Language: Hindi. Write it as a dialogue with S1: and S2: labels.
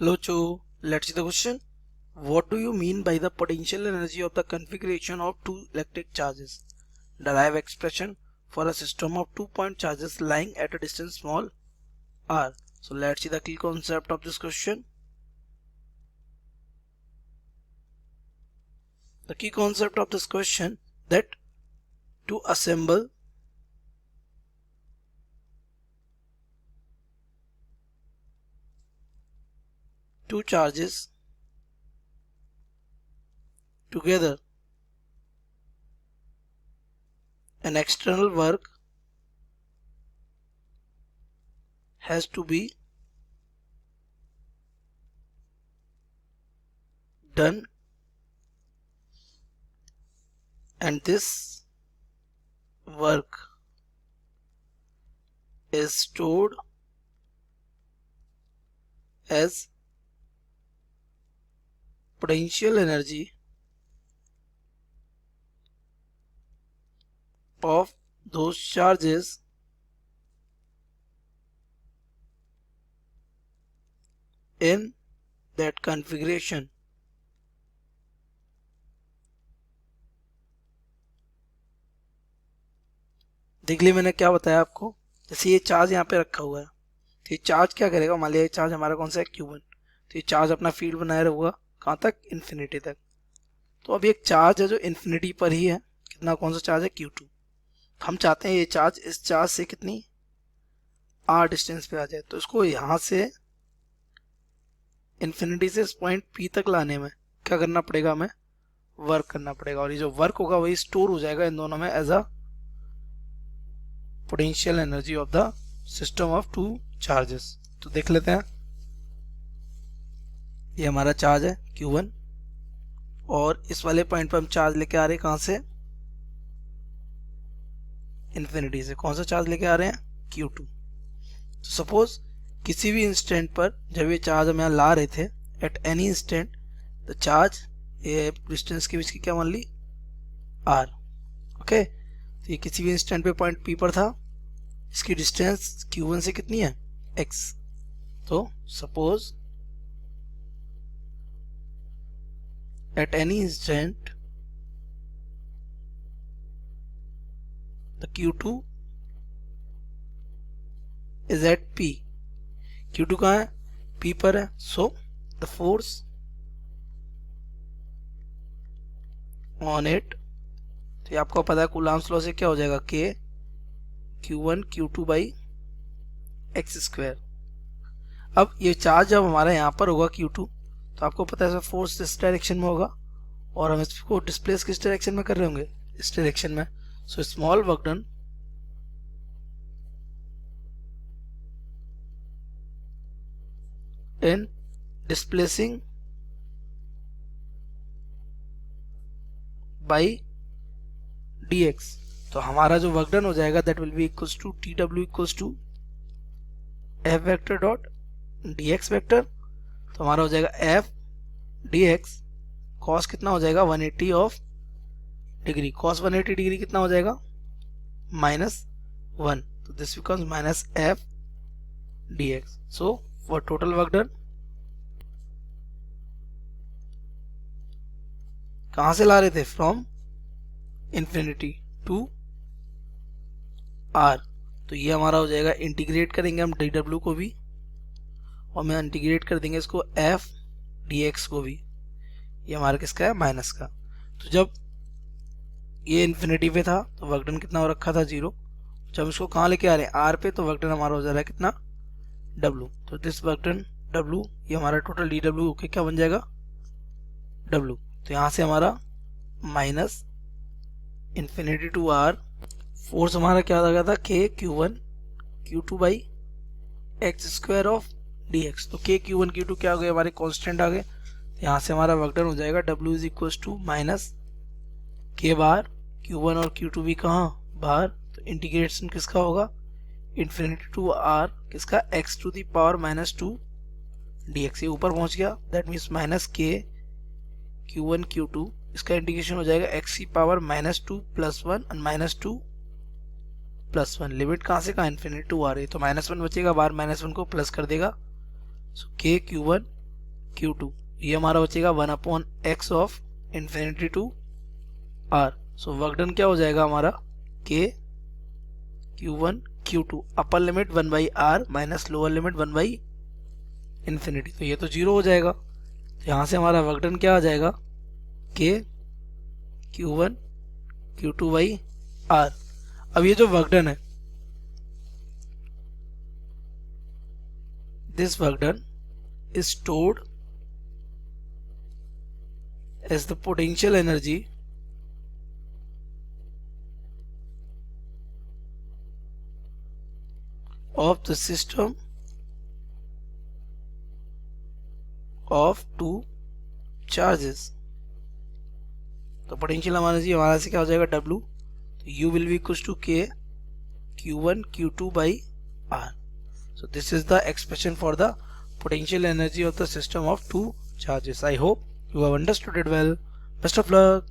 S1: Hello Cho, let's see the question. What do you mean by the potential energy of the configuration of two electric charges? Derive expression for a system of 2-point charges lying at a distance small r. So let's see the key concept of this question. The key concept of this question that to assemble two charges together, an external work has to be done, and this work is stored as potential energy of those charges in that configuration. देख लिया मैंने क्या बताया आपको। जैसे ये चार्ज यहाँ पे रखा हुआ है तो ये चार्ज क्या करेगा, मान लिया ये चार्ज हमारा कौन सा है Q1, तो ये चार्ज अपना फील्ड बनाए रहेगा कहाँ तक, इन्फिनिटी तक। तो अब एक चार्ज है जो इन्फिनिटी पर ही है, कितना कौन सा चार्ज है Q2। हम चाहते हैं ये चार्ज इस चार्ज से कितनी r डिस्टेंस पे आ जाए, तो इसको यहाँ से इन्फिनिटी से इस पॉइंट P तक लाने में क्या करना पड़ेगा, हमें वर्क करना पड़ेगा, और ये जो वर्क होगा वही स्टोर हो जाएगा इन दोनों में as a potential energy of the system of two charges. तो देख लेते हैं, ये हमारा चार्ज है Q1 और इस वाले पॉइंट पर हम चार्ज लेके आ रहे हैं कहाँ से, इन्फिनिटी से। कौन सा चार्ज लेके आ रहे हैं, Q2। तो सपोज किसी भी इंस्टेंट पर जब ये चार्ज हम यहाँ ला रहे थे, eight any instant the charge, ये डिस्टेंस के बीच की क्या मान ली, r। ओके, तो ये किसी भी इंस्टेंट पे पॉइंट P पर था, इसकी डिस्टेंस Q1 से कितनी है, x। तो suppose at any instant the Q2 इज एट P। Q2 कहाँ है, P पर है। So the force on it, तो ये आपको पता है कूलम्ब्स लॉ से क्या हो जाएगा, K Q1 Q2 by x square. अब ये चार्ज जब हमारा यहाँ पर होगा Q2, तो आपको पता है फोर्स इस डायरेक्शन में होगा और हम इसको डिस्प्लेस किस डायरेक्शन में कर रहे होंगे, इस डायरेक्शन में। So small work done in displacing by dx, तो हमारा जो वर्क डन हो जाएगा that will be equals to TW equals to F vector dot dx vector. तो हमारा हो जाएगा F dx कॉस कितना हो जाएगा 180 ऑफ डिग्री, कॉस 180 डिग्री कितना हो जाएगा -1, तो this becomes minus F dx। So for total work done कहाँ से ला रहे थे, फ्रॉम इन्फिनिटी टू r। तो ये हमारा हो जाएगा, इंटीग्रेट करेंगे हम dw को भी और मैं इंटीग्रेट कर देंगे इसको f dx को भी। ये हमारा किसका है, माइनस का। तो जब ये इन्फिनिटी पे था तो वर्क डन कितना हो रखा था, 0। जब इसको कहाँ लेके आ रहे हैं, r पे, तो वर्क डन हमारा हो जा रहा है कितना, w। तो दिस वर्क डन w, ये हमारा टोटल dw ओके क्या बन जाएगा, w। तो यहाँ से हमारा minus infinity to r, force हमारा क्या आ गया था, K Q1 Q2 by x square of dx। तो K Q1 Q2 क्या हो गए, हमारे कांस्टेंट आ गए। यहाँ से हमारा वर्क डन हो जाएगा W is equal to minus K bar, Q1 और Q2 भी कहाँ बाहर, तो इंटीग्रेशन किसका होगा, इन्फिनिटी टू r किसका, x to the power -2 dx। ये ऊपर पहुंच गया, that means minus K Q1 Q2, इसका इंटीग्रेशन हो जाएगा x की पावर -2 + 1 और -2 + 1। लिमिट कहाँ से कहाँ, इन्फिनिटी टू आ रही है, तो -1 बचेगा, बाहर -1 को प्लस कर देगा। सो K Q1 Q2, ये हमारा बचेगा 1/x of infinity to R। So work done क्या हो जाएगा हमारा K Q1 Q2, upper limit 1/R minus lower limit 1/इंफिनिटी, तो ये तो 0 हो जाएगा। तो यहाँ से हमारा वर्क डन क्या आ जाएगा K Q1 Q2/R। अब ये जो वर्क डन है, this work done is stored as the potential energy of the system of two charges। तो पोटेंशियल हमारा से क्या हो जाएगा W, तो U will be equals to K Q1 Q2/R। So this is the expression for the potential energy of the system of two charges. I hope you have understood it well. Best of luck.